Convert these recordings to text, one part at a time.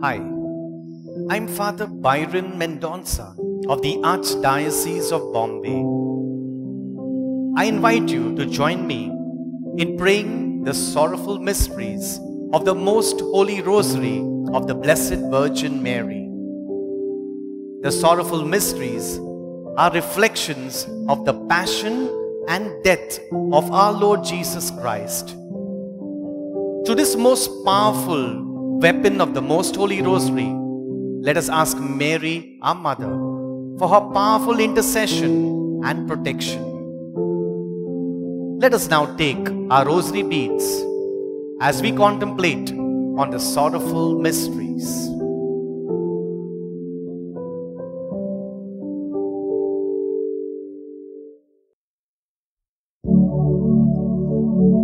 Hi, I'm Father Byron Mendonça of the Archdiocese of Bombay. I invite you to join me in praying the sorrowful mysteries of the Most Holy Rosary of the Blessed Virgin Mary. The sorrowful mysteries are reflections of the passion and death of our Lord Jesus Christ. To this most powerful weapon of the Most Holy Rosary, let us ask Mary, our Mother, for her powerful intercession and protection. Let us now take our rosary beads as we contemplate on the sorrowful mysteries.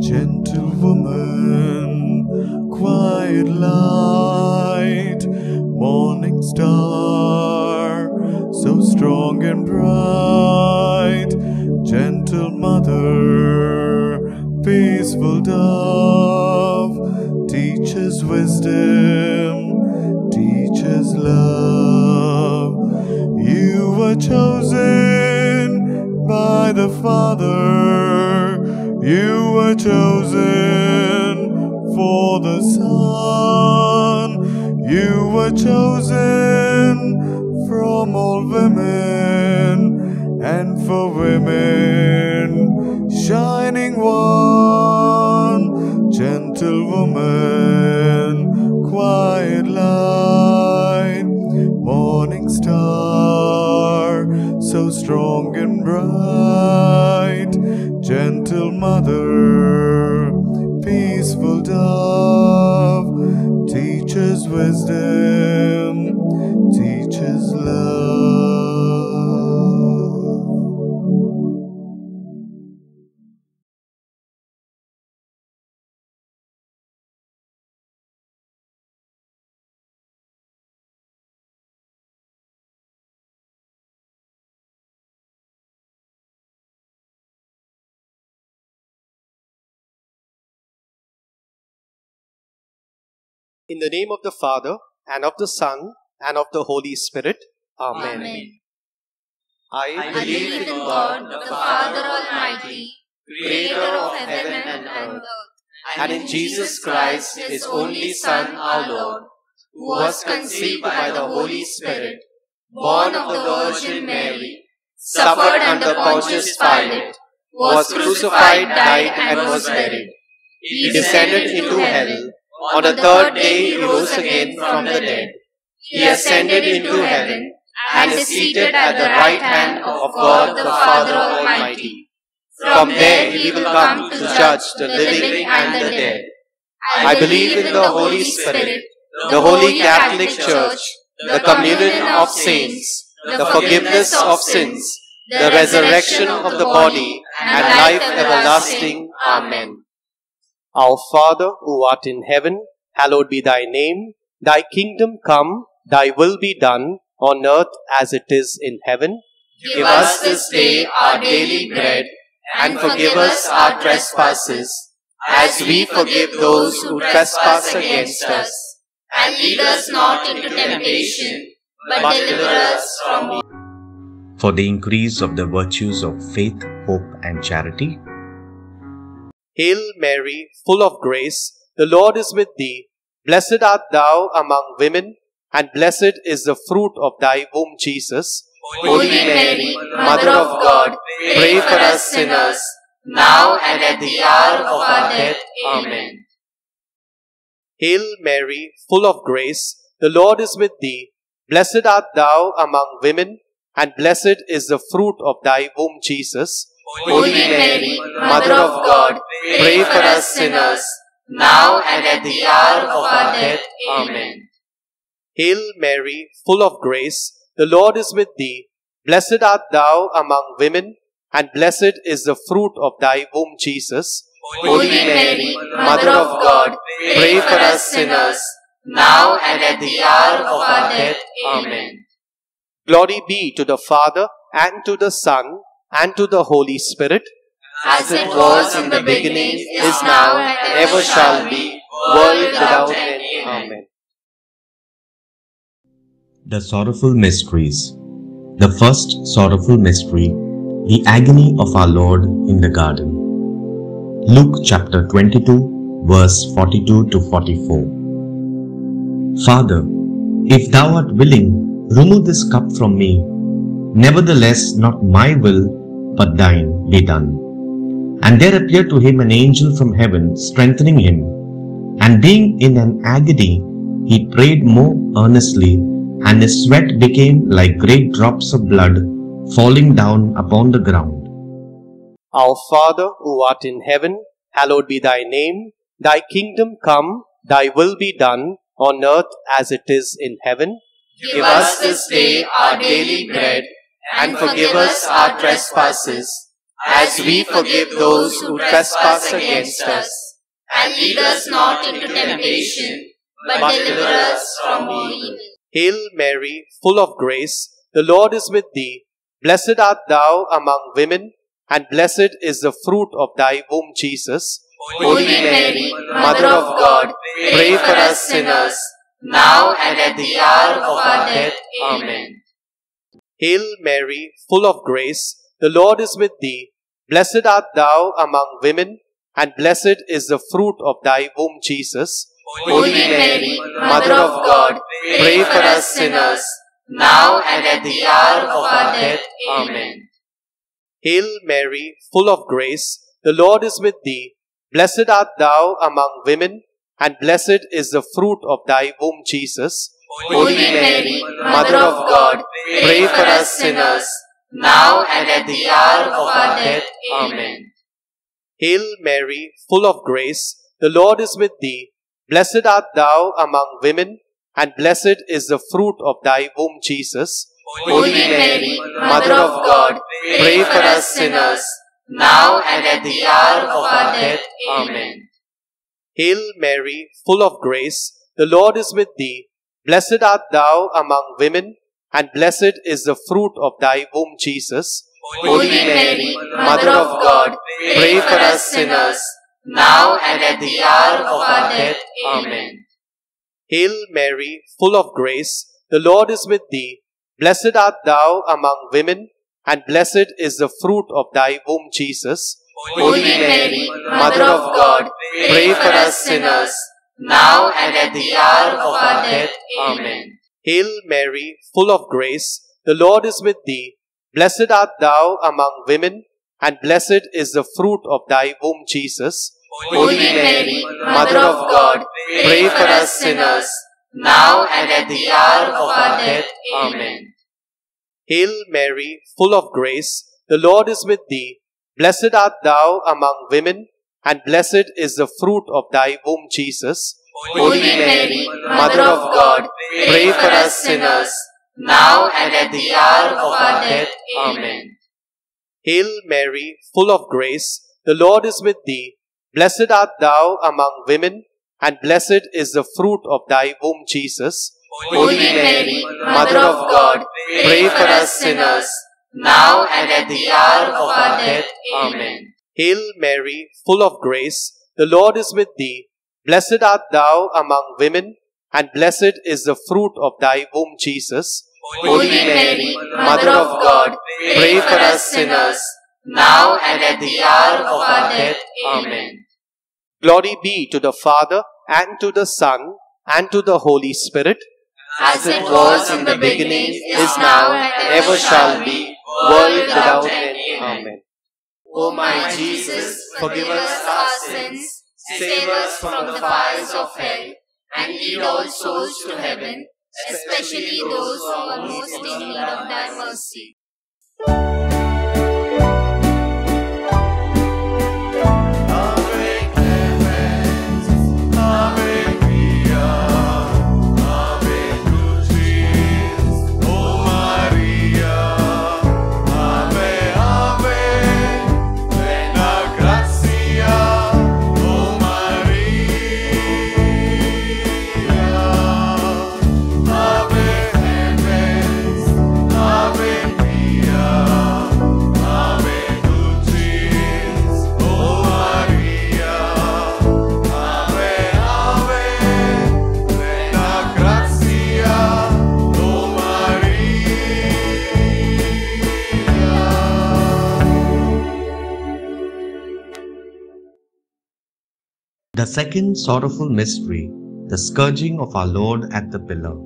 Gentle woman, quiet light, morning star, so strong and bright. Gentle mother, peaceful dove, teach us wisdom, teach us love. You were chosen by the Father, you were chosen for the Son, you were chosen from all women, and for women, shining one. Gentle woman, quiet light, morning star, so strong and bright. Gentle mother, peaceful dove, teach us wisdom, teach us love. In the name of the Father, and of the Son, and of the Holy Spirit. Amen. Amen. I believe in God, the Father Almighty, creator of heaven and earth, and in Jesus Christ, his only Son, our Lord, who was conceived by the Holy Spirit, born of the Virgin Mary, suffered under Pontius Pilate, was crucified, died, and was buried. He descended into hell. On the third day he rose again from the dead. He ascended into heaven and is seated at the right hand of God the Father Almighty. From there he will come to judge the living and the dead. I believe in the Holy Spirit, the Holy Catholic Church, the communion of saints, the forgiveness of sins, the resurrection of the body, and life everlasting. Amen. Our Father, who art in heaven, hallowed be thy name. Thy kingdom come, thy will be done, on earth as it is in heaven. Give us this day our daily bread, and forgive us our trespasses, as we forgive those who trespass against us. And lead us not into temptation, but deliver us from evil. For the increase of the virtues of faith, hope, and charity. Hail Mary, full of grace, the Lord is with thee. Blessed art thou among women, and blessed is the fruit of thy womb, Jesus. Holy Mary, Mother of God, pray for us sinners, now and at the hour of our death. Amen. Hail Mary, full of grace, the Lord is with thee. Blessed art thou among women, and blessed is the fruit of thy womb, Jesus. Holy Mary, Mother of God, pray for us sinners, now and at the hour of our death. Amen. Hail Mary, full of grace, the Lord is with thee. Blessed art thou among women, and blessed is the fruit of thy womb, Jesus. Holy Mary, Mother of God, pray for us sinners, now and at the hour of our death. Amen. Glory be to the Father, and to the Son, and to the Holy Spirit. as it was in the beginning, is now, and ever shall be, world without end. Amen. The Sorrowful Mysteries. The first sorrowful mystery, the agony of our Lord in the garden. Luke chapter 22, verse 42 to 44. Father, if thou art willing, remove this cup from me. Nevertheless, not my will, but thine be done. And there appeared to him an angel from heaven, strengthening him. And being in an agony, he prayed more earnestly, and his sweat became like great drops of blood falling down upon the ground. Our Father, who art in heaven, hallowed be thy name. Thy kingdom come, thy will be done, on earth as it is in heaven. Give us this day our daily bread, and forgive us our trespasses, as we forgive those who trespass against us. And lead us not into temptation, but deliver us from all evil. Hail Mary, full of grace, the Lord is with thee. Blessed art thou among women, and blessed is the fruit of thy womb, Jesus. Holy Mary, Mother of God, pray for us sinners, now and at the hour of our death. Amen. Hail Mary, full of grace, the Lord is with thee. Blessed art thou among women, and blessed is the fruit of thy womb, Jesus. Holy Mary, Mother of God, pray for us sinners, now and at the hour of our death. Amen. Hail Mary, full of grace, the Lord is with thee. Blessed art thou among women, and blessed is the fruit of thy womb, Jesus. Holy Mary, Mother of God, pray for us sinners, now and at the hour of our death. Amen. Hail Mary, full of grace, the Lord is with thee. Blessed art thou among women, and blessed is the fruit of thy womb, Jesus. Holy Mary, Mother of God, pray for us sinners, now and at the hour of our death. Amen. Hail Mary, full of grace, the Lord is with thee. Blessed art thou among women, and blessed is the fruit of thy womb, Jesus. Holy Mary, Mother of God, pray for us sinners, now and at the hour of our death. Amen. Hail Mary, full of grace, the Lord is with thee. Blessed art thou among women, and blessed is the fruit of thy womb, Jesus. Holy Mary, Mother of God, pray for us sinners, now and at the hour of our death. Amen. Hail Mary, full of grace, the Lord is with thee. Blessed art thou among women, and blessed is the fruit of thy womb, Jesus. Holy Mary, Mother of God, pray for us sinners, now and at the hour of our death. Amen. Hail Mary, full of grace, the Lord is with thee. Blessed art thou among women, and blessed is the fruit of thy womb, Jesus. Holy Mary, Mother of God, pray for us sinners, now and at the hour of our death. Amen. Hail Mary, full of grace, the Lord is with thee. Blessed art thou among women, and blessed is the fruit of thy womb, Jesus. Holy Mary, Mother of God, pray for us sinners, now and at the hour of our death. Amen. Hail Mary, full of grace, the Lord is with thee. Blessed art thou among women, and blessed is the fruit of thy womb, Jesus. Holy Mary, Mother of God, pray for us sinners, now and at the hour of our death. Amen. Glory be to the Father, and to the Son, and to the Holy Spirit. As it was in the beginning, is now, and ever shall be, world without end. Amen. O my Jesus, forgive us our sins, save us from the fires of hell, and lead all souls to heaven, especially those who are most in need of thy mercy. Ave The second sorrowful mystery, the scourging of our Lord at the pillar.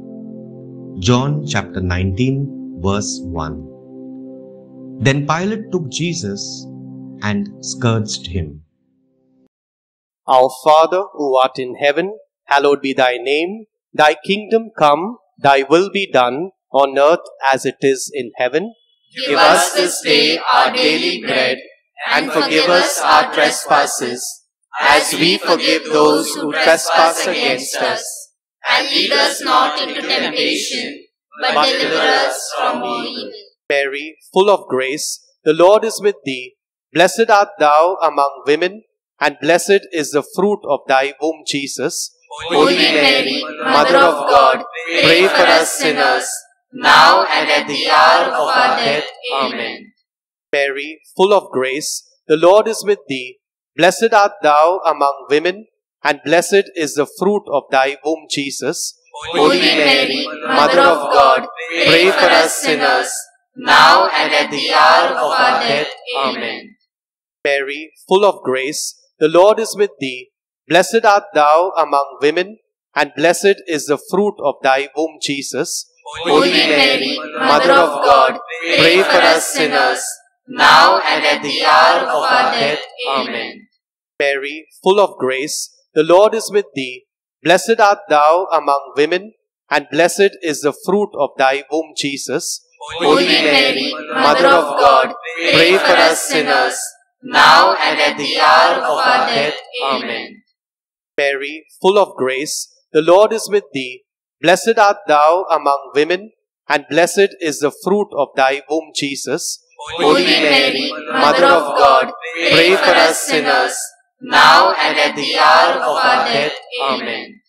John chapter 19, verse 1. Then Pilate took Jesus and scourged him. Our Father, who art in heaven, hallowed be thy name. Thy kingdom come, thy will be done, on earth as it is in heaven. Give us this day our daily bread, and forgive us our trespasses, as we forgive those who trespass against us. And lead us not into temptation, but deliver us from all evil. Mary, full of grace, the Lord is with thee. Blessed art thou among women, and blessed is the fruit of thy womb, Jesus. Holy Mary, Mother of God, pray for us sinners, now and at the hour of our death. Amen. Mary, full of grace, the Lord is with thee. Blessed art thou among women, and blessed is the fruit of thy womb, Jesus. Holy Mary, Mother of God, pray for us sinners, now and at the hour of our death. Amen. Mary, full of grace, the Lord is with thee. Blessed art thou among women, and blessed is the fruit of thy womb, Jesus. Holy Mary, Mother of God, pray for us sinners, now and at the hour of our death. Amen. Mary, full of grace, the Lord is with thee. Blessed art thou among women, and blessed is the fruit of thy womb, Jesus. Holy Mary, Mother of God, pray for us sinners, now and at the hour of our death. Amen. Mary, full of grace, the Lord is with thee. Blessed art thou among women, and blessed is the fruit of thy womb, Jesus. Holy Mary, Mother of God, pray for us sinners, now and at the hour of our death. Amen.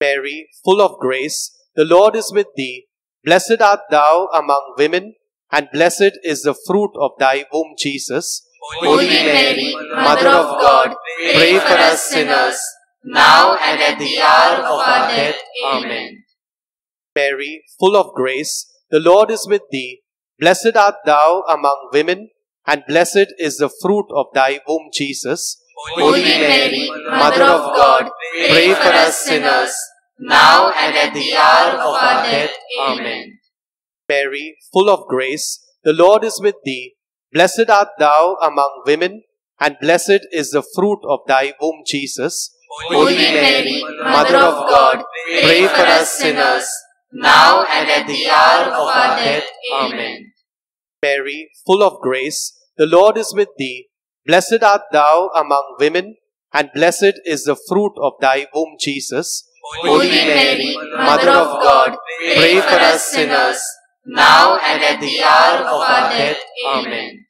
Mary, full of grace, the Lord is with thee. Blessed art thou among women, and blessed is the fruit of thy womb, Jesus. Holy Mary, Mother of God, pray for us sinners, now and at the hour of our death. Amen. Mary, full of grace, the Lord is with thee. Blessed art thou among women, and blessed is the fruit of thy womb, Jesus. Holy Mary, Mother of God, pray for us sinners, now and at the hour of our death. Amen. Mary, full of grace, the Lord is with thee. Blessed art thou among women, and blessed is the fruit of thy womb, Jesus. Holy Mary, Mother of God, pray for us sinners, now and at the hour of our death. Amen. Mary, full of grace, the Lord is with thee. Blessed art thou among women, and blessed is the fruit of thy womb, Jesus. Holy Mary, Mother of God, pray for us sinners, now and at the hour of our death. Amen.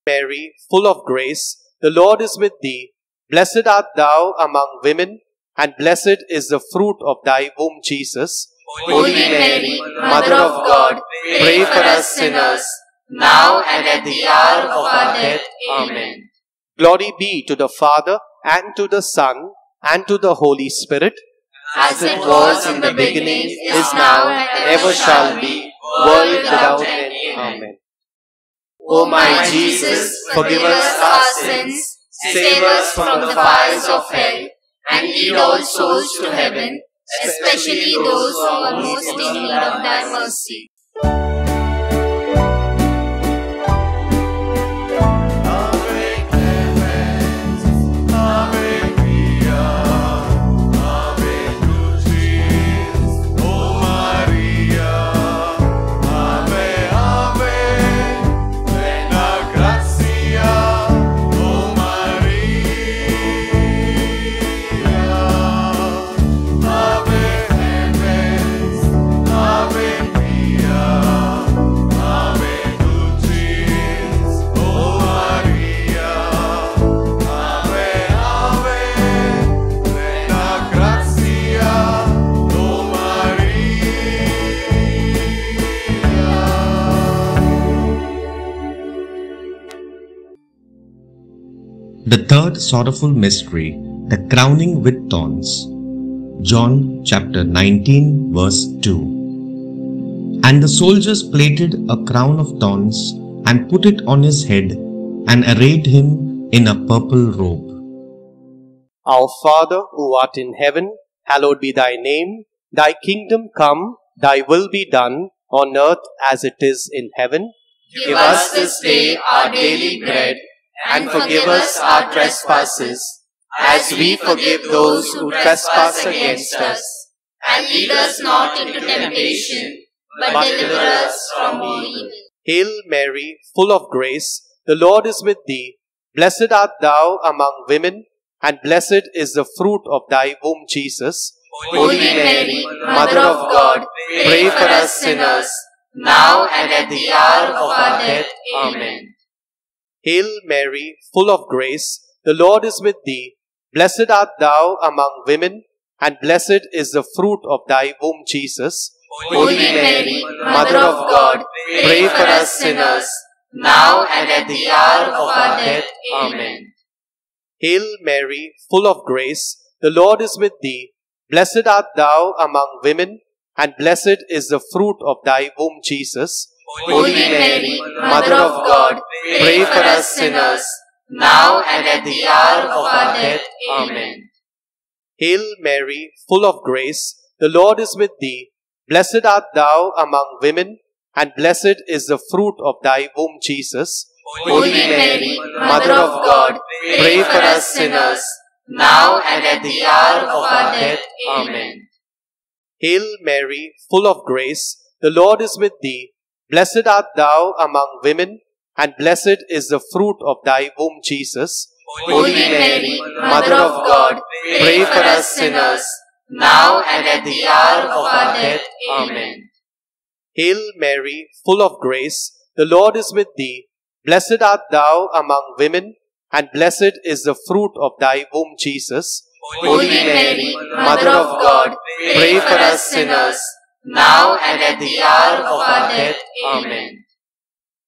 Mary, full of grace, the Lord is with thee. Blessed art thou among women, and blessed is the fruit of thy womb, Jesus. Holy Mary, Mother of God, pray for us sinners, now and at the hour of our death. Amen. Glory be to the Father, and to the Son, and to the Holy Spirit. As it was in the beginning, is now, and ever shall be, world without end. Amen. O my Jesus, forgive us our sins, save us from the fires of hell, and lead all souls to heaven, especially those who are most in need of thy mercy. The third sorrowful mystery, the crowning with thorns. John chapter 19, verse 2. And the soldiers plaited a crown of thorns and put it on his head and arrayed him in a purple robe. Our Father who art in heaven, hallowed be thy name. Thy kingdom come, thy will be done, on earth as it is in heaven. Give us this day our daily bread, and forgive us our trespasses, as we forgive those who trespass against us. And lead us not into temptation, but deliver us from all evil. Hail Mary, full of grace, the Lord is with thee. Blessed art thou among women, and blessed is the fruit of thy womb, Jesus. Holy Mary, Mother of God, pray for us sinners, now and at the hour of our death. Amen. Hail Mary, full of grace, the Lord is with thee. Blessed art thou among women, and blessed is the fruit of thy womb, Jesus. Holy Mary, Mother of God, pray for us sinners, now and at the hour of our death. Amen. Hail Mary, full of grace, the Lord is with thee. Blessed art thou among women, and blessed is the fruit of thy womb, Jesus. Holy Mary, Mother of God, pray for us sinners, now and at the hour of our death. Amen. Hail Mary, full of grace, the Lord is with thee. Blessed art thou among women, and blessed is the fruit of thy womb, Jesus. Holy Mary, Mother of God, pray for us sinners, now and at the hour of our death. Amen. Hail Mary, full of grace, the Lord is with thee. Blessed art thou among women, and blessed is the fruit of thy womb, Jesus. Holy Mary, Mother of God, pray for us sinners, now and at the hour of our death. Amen. Hail Mary, full of grace, the Lord is with thee. Blessed art thou among women, and blessed is the fruit of thy womb, Jesus. Holy Mary, Mother of God, pray for us sinners, now and at the hour of our death. Amen.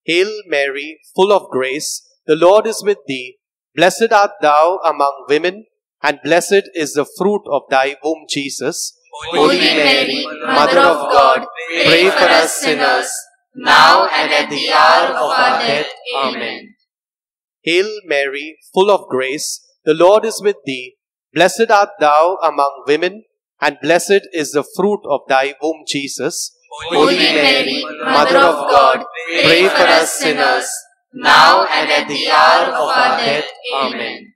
Hail Mary, full of grace, the Lord is with thee. Blessed art thou among women, and blessed is the fruit of thy womb, Jesus. Holy Mary, Mother of God, pray for us sinners, now and at the hour of our death. Amen. Hail Mary, full of grace, the Lord is with thee. Blessed art thou among women, and blessed is the fruit of thy womb, Jesus. Holy Mary, Mother of God, pray for us sinners, now and at the hour of our death. Amen.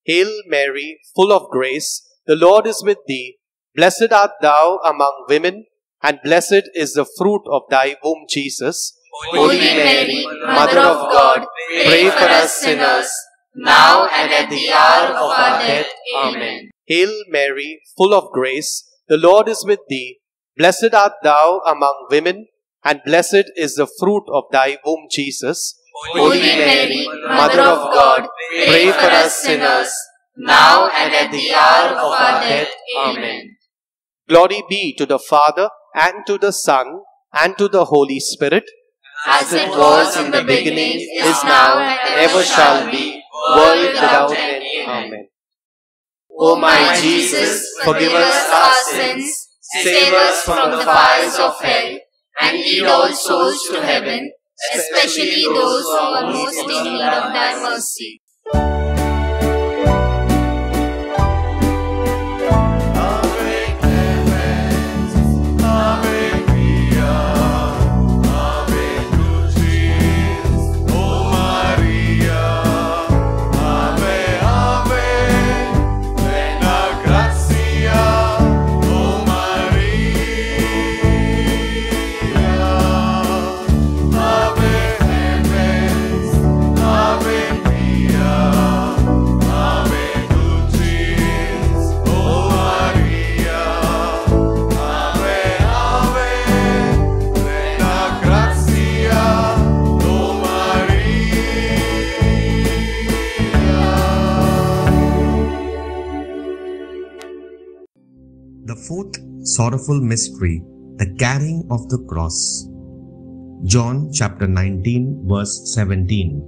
Hail Mary, full of grace, the Lord is with thee. Blessed art thou among women, and blessed is the fruit of thy womb, Jesus. Holy Mary, Mother of God, pray for us sinners, now and at the hour of our death. Amen. Hail Mary, full of grace, the Lord is with thee. Blessed art thou among women, and blessed is the fruit of thy womb, Jesus. Holy Mary, Mother of God, pray for us sinners, now and at the hour of our death. Amen. Glory be to the Father, and to the Son, and to the Holy Spirit. As it was in the beginning, is now, and ever shall be, world without end. Amen. O my Jesus, forgive us our sins, save us from the fires of hell, and lead all souls to heaven, especially those who are most in need of thy mercy. The fourth sorrowful mystery, the carrying of the cross. John chapter 19 verse 17.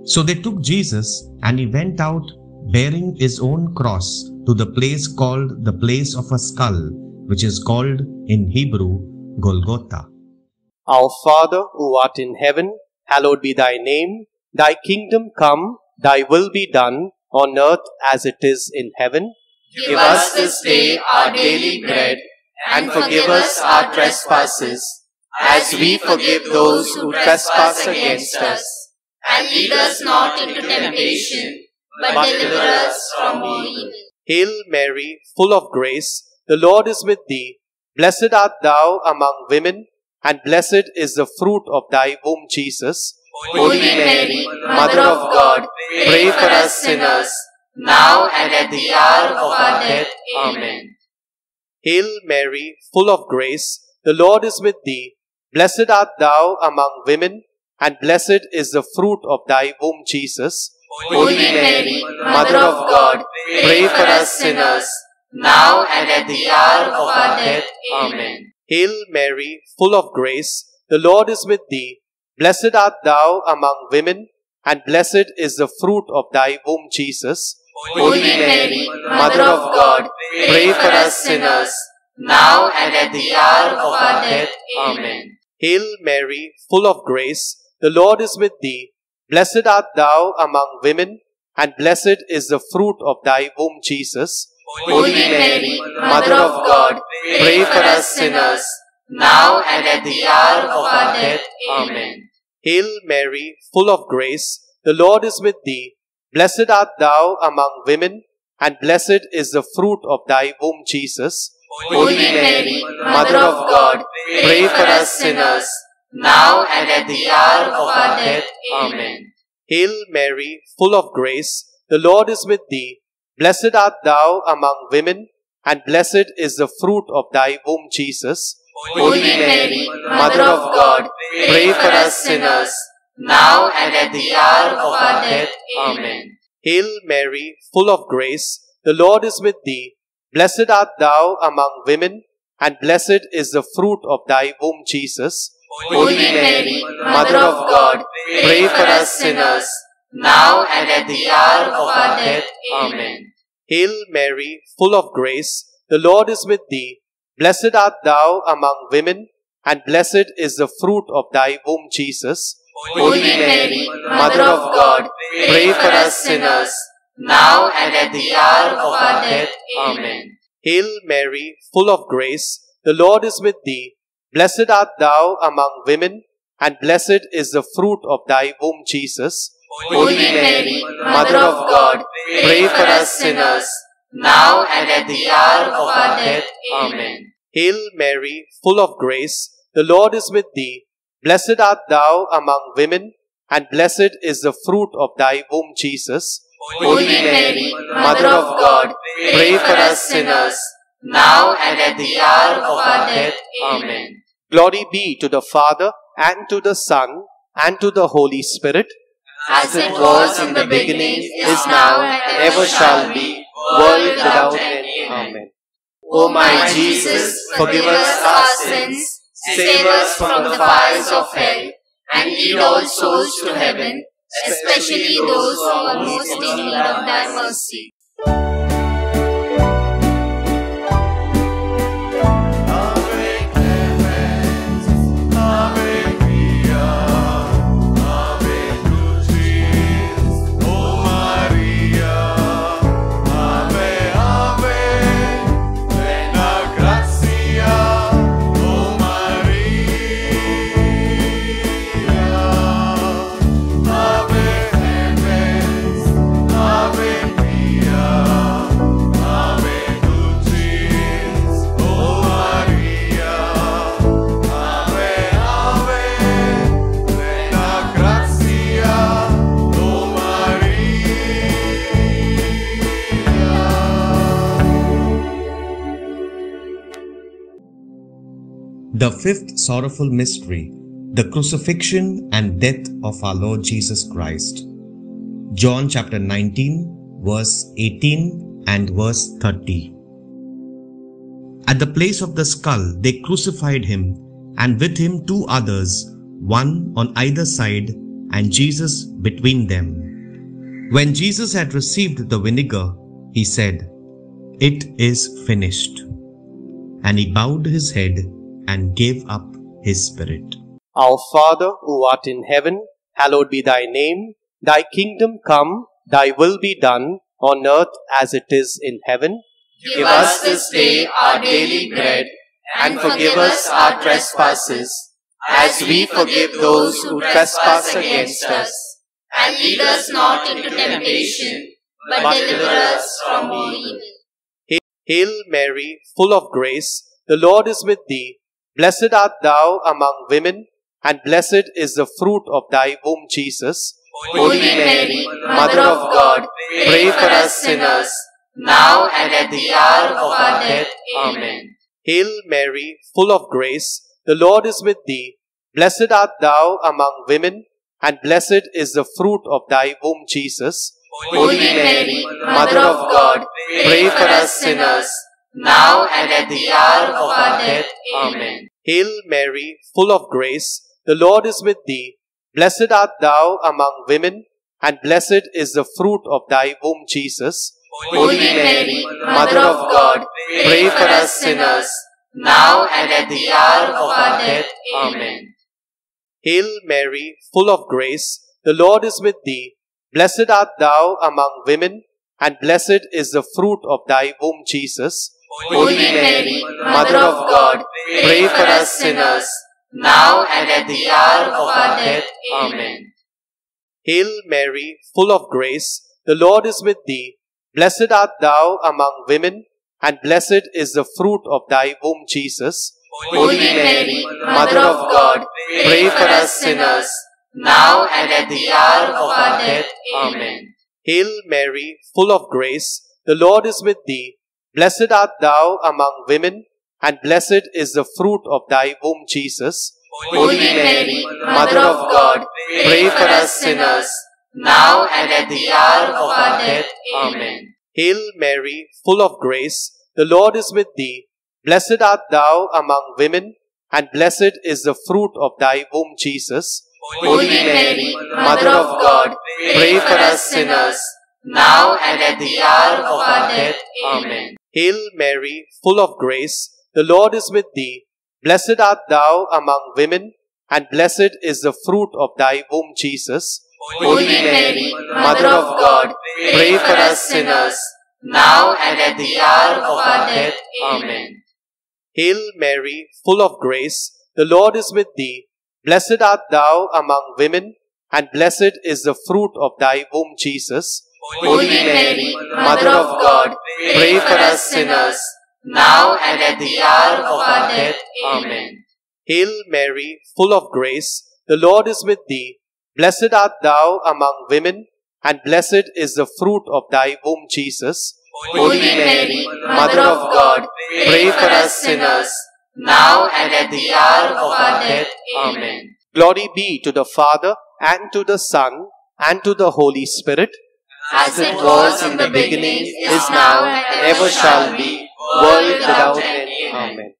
So they took Jesus, and he went out bearing his own cross to the place called the place of a skull, which is called in Hebrew Golgotha. Our Father who art in heaven, hallowed be thy name. Thy kingdom come, thy will be done, on earth as it is in heaven. Give us this day our daily bread, and forgive us our trespasses, as we forgive those who trespass against us. And lead us not into temptation, but deliver us from all evil. Hail Mary, full of grace, the Lord is with thee. Blessed art thou among women, and blessed is the fruit of thy womb, Jesus. Holy Mary, Mother of God, pray for us sinners, now and at the hour of our death. Amen. Hail Mary, full of grace, the Lord is with thee. Blessed art thou among women, and blessed is the fruit of thy womb, Jesus. Holy Mary, Mother of God, pray for us sinners, now and at the hour of our death. Amen. Hail Mary, full of grace, the Lord is with thee. Blessed art thou among women, and blessed is the fruit of thy womb, Jesus. Holy Mary, Mother of God, pray for us sinners, now and at the hour of our death. Amen. Hail Mary, full of grace, the Lord is with thee. Blessed art thou among women, and blessed is the fruit of thy womb, Jesus. Holy Mary, Mother of God, pray for us sinners, now and at the hour of our death. Amen. Hail Mary, full of grace, the Lord is with thee. Blessed art thou among women, and blessed is the fruit of thy womb, Jesus. Holy Mary, Mother of God, pray for us sinners, now and at the hour of our death. Amen. Hail Mary, full of grace, the Lord is with thee. Blessed art thou among women, and blessed is the fruit of thy womb, Jesus. Holy Mary, Mother of God, pray for us sinners, now and at the hour of our death. Amen. Hail Mary, full of grace, the Lord is with thee. Blessed art thou among women, and blessed is the fruit of thy womb, Jesus. Holy Mary, Mother of God, pray for us sinners, now and at the hour of our death. Amen. Hail Mary, full of grace, the Lord is with thee. Blessed art thou among women, and blessed is the fruit of thy womb, Jesus. Holy Mary, Mother of God, pray for us sinners, now and at the hour of our death. Amen. Hail Mary, full of grace, the Lord is with thee. Blessed art thou among women, and blessed is the fruit of thy womb, Jesus. Holy Mary, Mother of God, pray for us sinners, now and at the hour of our death. Amen. Hail Mary, full of grace, the Lord is with thee. Blessed art thou among women, and blessed is the fruit of thy womb, Jesus. Holy Mary, Mother of God, pray for us sinners, now and at the hour of our death. Amen. Glory be to the Father, and to the Son, and to the Holy Spirit, as it was in the beginning, is now, and ever shall be, world without end. Amen. O my Jesus, forgive us our sins, save us from the fires of hell, and lead all souls to heaven, especially those who are most in need of thy mercy. The fifth sorrowful mystery, the crucifixion and death of our Lord Jesus Christ. John chapter 19, verse 18 and verse 30. At the place of the skull they crucified him, and with him two others, one on either side, and Jesus between them. When Jesus had received the vinegar, he said, "It is finished." And he bowed his head and gave up his spirit. Our Father, who art in heaven, hallowed be thy name. Thy kingdom come, thy will be done on earth as it is in heaven. Give us this day our daily bread, and forgive us our trespasses, as we forgive those who trespass against us. And lead us not into temptation, but deliver us from all evil. Hail Mary, full of grace, the Lord is with thee. Blessed art thou among women, and blessed is the fruit of thy womb, Jesus. Holy Mary, Mother of God, pray for us sinners, now and at the hour of our death. Amen. Hail Mary, full of grace, the Lord is with thee. Blessed art thou among women, and blessed is the fruit of thy womb, Jesus. Holy Mary, Mother of God, pray for us sinners, now and at the hour of our death. Amen. Hail Mary, full of grace, the Lord is with thee. Blessed art thou among women, and blessed is the fruit of thy womb, Jesus. Holy Mary, Mother of God, pray for us sinners, now and at the hour of our death. Amen. Hail Mary, full of grace, the Lord is with thee. Blessed art thou among women, and blessed is the fruit of thy womb, Jesus. Holy Mary, Mother of God, pray for us sinners, now and at the hour of our death. Amen. Hail Mary, full of grace, the Lord is with thee. Blessed art thou among women, and blessed is the fruit of thy womb, Jesus. Holy Mary, Mother of God, pray for us sinners, now and at the hour of our death. Amen. Hail Mary, full of grace, the Lord is with thee. Blessed art thou among women, and blessed is the fruit of thy womb, Jesus. Holy Mary, Mother of God, pray for us sinners, now and at the hour of our death. Amen. Hail Mary, full of grace, the Lord is with thee. Blessed art thou among women, and blessed is the fruit of thy womb, Jesus. Holy Mary, Mother of God, pray for us sinners, now and at the hour of our death. Amen. Hail Mary, full of grace, the Lord is with thee. Blessed art thou among women, and blessed is the fruit of thy womb, Jesus. Holy Mary, Mother of God, pray for us sinners, now and at the hour of our death. Amen. Hail Mary, full of grace, the Lord is with thee. Blessed art thou among women, and blessed is the fruit of thy womb, Jesus. Holy Mary, Mother of God, pray for us sinners, now and at the hour of our death. Amen. Hail Mary, full of grace, the Lord is with thee. Blessed art thou among women, and blessed is the fruit of thy womb, Jesus. Holy Mary, Mother of God, pray for us sinners, now and at the hour of our death. Amen. Glory be to the Father, and to the Son, and to the Holy Spirit. As it was in the beginning, is now, and ever shall be, world without end. Amen.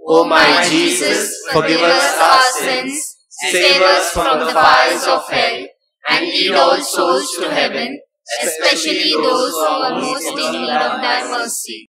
O my Jesus, forgive us our sins, save us from the fires of hell, and lead all souls to heaven, especially those who are most in need of thy mercy.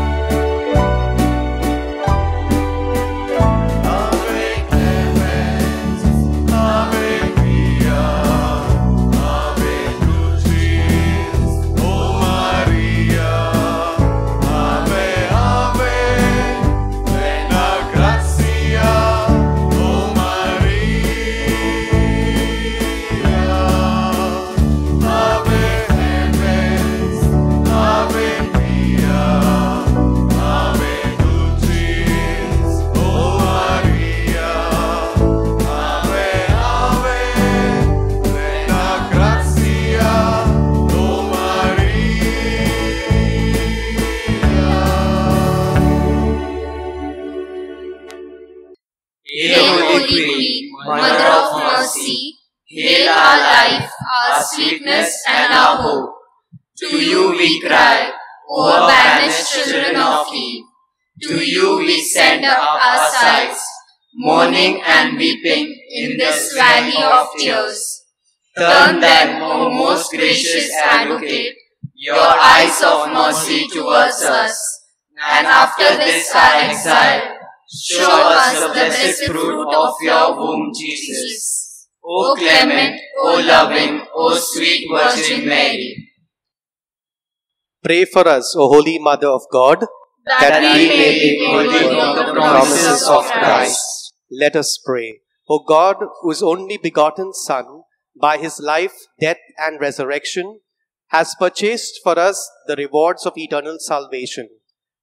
Mother of mercy, hail our life, our sweetness, and our hope. To you we cry, O banished children of Eve. To you we send up our sighs, mourning and weeping in this valley of tears. Turn then, O most gracious Advocate, your eyes of mercy towards us, and after this our exile, show us the blessed fruit of your womb, Jesus. O clement, O loving, O sweet Virgin Mary. Pray for us, O Holy Mother of God, That we may be worthy of the promises of Christ. Let us pray. O God, whose only begotten Son, by his life, death, and resurrection, has purchased for us the rewards of eternal salvation,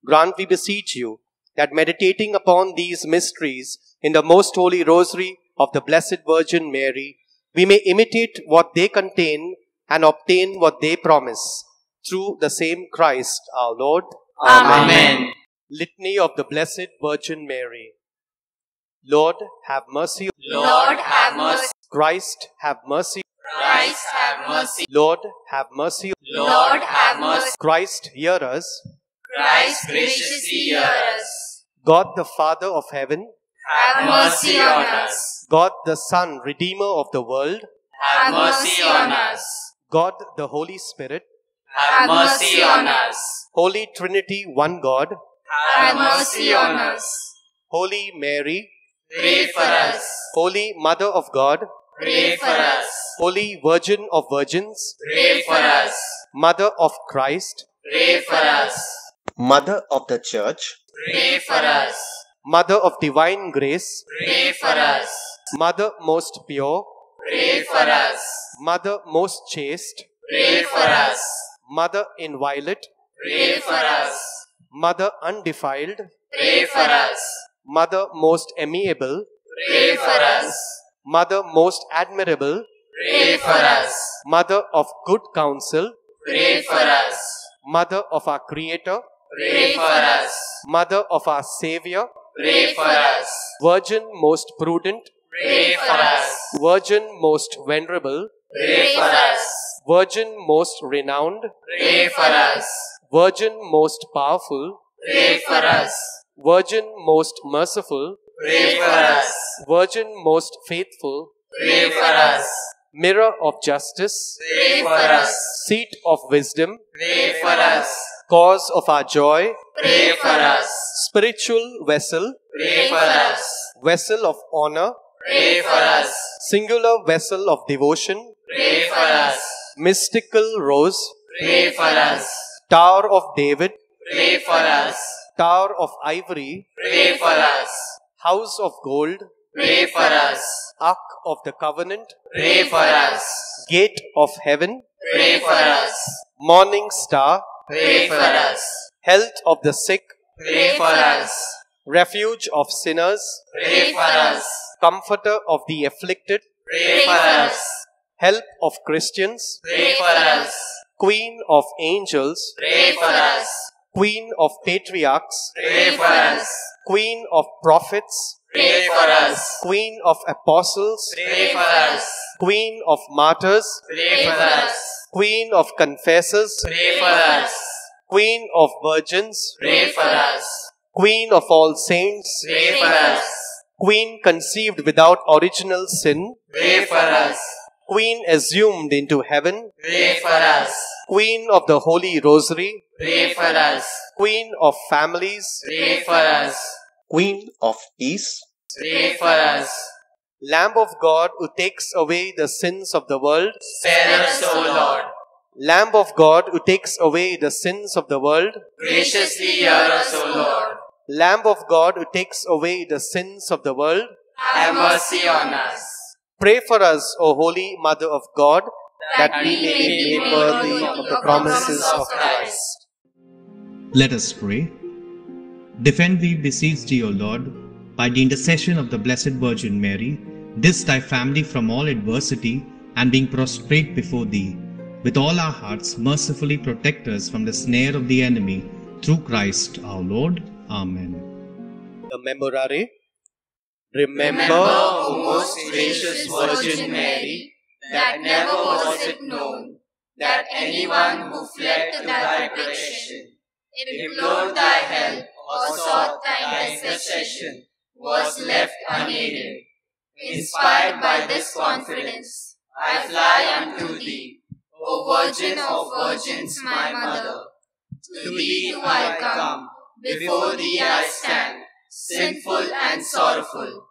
grant, we beseech you, that meditating upon these mysteries in the most holy rosary of the Blessed Virgin Mary, we may imitate what they contain and obtain what they promise. Through the same Christ our Lord. Amen. Litany of the Blessed Virgin Mary. Lord, have mercy. Lord, have mercy. Christ, have mercy. Christ, have mercy. Lord, have mercy. Lord, have mercy. Christ, hear us. Christ, graciously hear us. God the Father of heaven, Have mercy on us. God the Son, Redeemer of the world, Have mercy on us. God the Holy Spirit, Have mercy on us. Holy Trinity, one God, Have mercy on us. Holy Mary, Pray for us. Holy Mother of God, Pray for us. Holy Virgin of Virgins, Pray for us. Mother of Christ, Pray for us. Mother of the Church, Pray for us. Mother of Divine Grace, Pray for us. Mother most pure, Pray for us. Mother most chaste, Pray for us. Mother inviolate, Pray for us. Mother undefiled, Pray for us. Mother most amiable, Pray for us. Mother most admirable, Pray for us. Mother of good counsel, Pray for us. Mother of our Creator, Pray for us. Mother of our Savior, Pray for us. Virgin most prudent, Pray for us. Virgin most venerable, Pray for us. Virgin most renowned, Pray for us. Virgin most powerful, Pray for us. Virgin most merciful, Pray for us. Virgin most faithful, Pray for us. Mirror of justice, Pray for us. Seat of wisdom, Pray for us. Cause of our joy, Pray for us. Spiritual vessel, Pray for us. Vessel of honor, Pray for us. Singular vessel of devotion, Pray for us. Mystical rose, Pray for us. Tower of David, Pray for us. Tower of ivory, Pray for us. House of gold, Pray for us. Ark of the covenant, Pray for us. Gate of heaven, Pray for us. Morning star, Pray for us. Health of the sick, Pray for us. Refuge of sinners, Pray for us. Comforter of the afflicted, Pray for us. Help of Christians, Pray for us. Queen of angels, Pray for us. Queen of patriarchs, Pray for us. Queen of prophets, Pray for us. Queen of apostles, Pray for us. Queen of martyrs, Pray for us. Queen of confessors, Pray for us. Queen of virgins, Pray for us. Queen of all saints, Pray for us. Queen conceived without original sin, Pray for us. Queen assumed into heaven, Pray for us. Queen of the Holy Rosary, Pray for us. Queen of families, Pray for us. Queen of peace, Pray for us. Lamb of God who takes away the sins of the world, Spare us, O Lord. Lamb of God who takes away the sins of the world, Graciously hear us, O Lord. Lamb of God who takes away the sins of the world, Have mercy on us. pray for us, O Holy Mother of God, that we we may be made worthy of the promises of Christ. Let us pray. Defend, we beseech thee, O Lord, by the intercession of the Blessed Virgin Mary, this thy family from all adversity, and being prostrate before thee, with all our hearts mercifully protect us from the snare of the enemy, through Christ our Lord. Amen. The Memorare. Remember, Remember, O most gracious Virgin Mary, that never was it known that anyone who fled to thy protection, implored thy help, or sought thy intercession, was left unaided. Inspired by this confidence, I fly unto thee, O Virgin of Virgins, my Mother. To thee do I come, before thee I stand, sinful and sorrowful.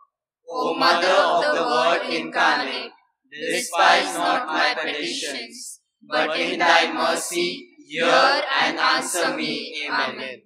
O Mother of the Word incarnate, Despise not my petitions, but in thy mercy hear and answer me. Amen.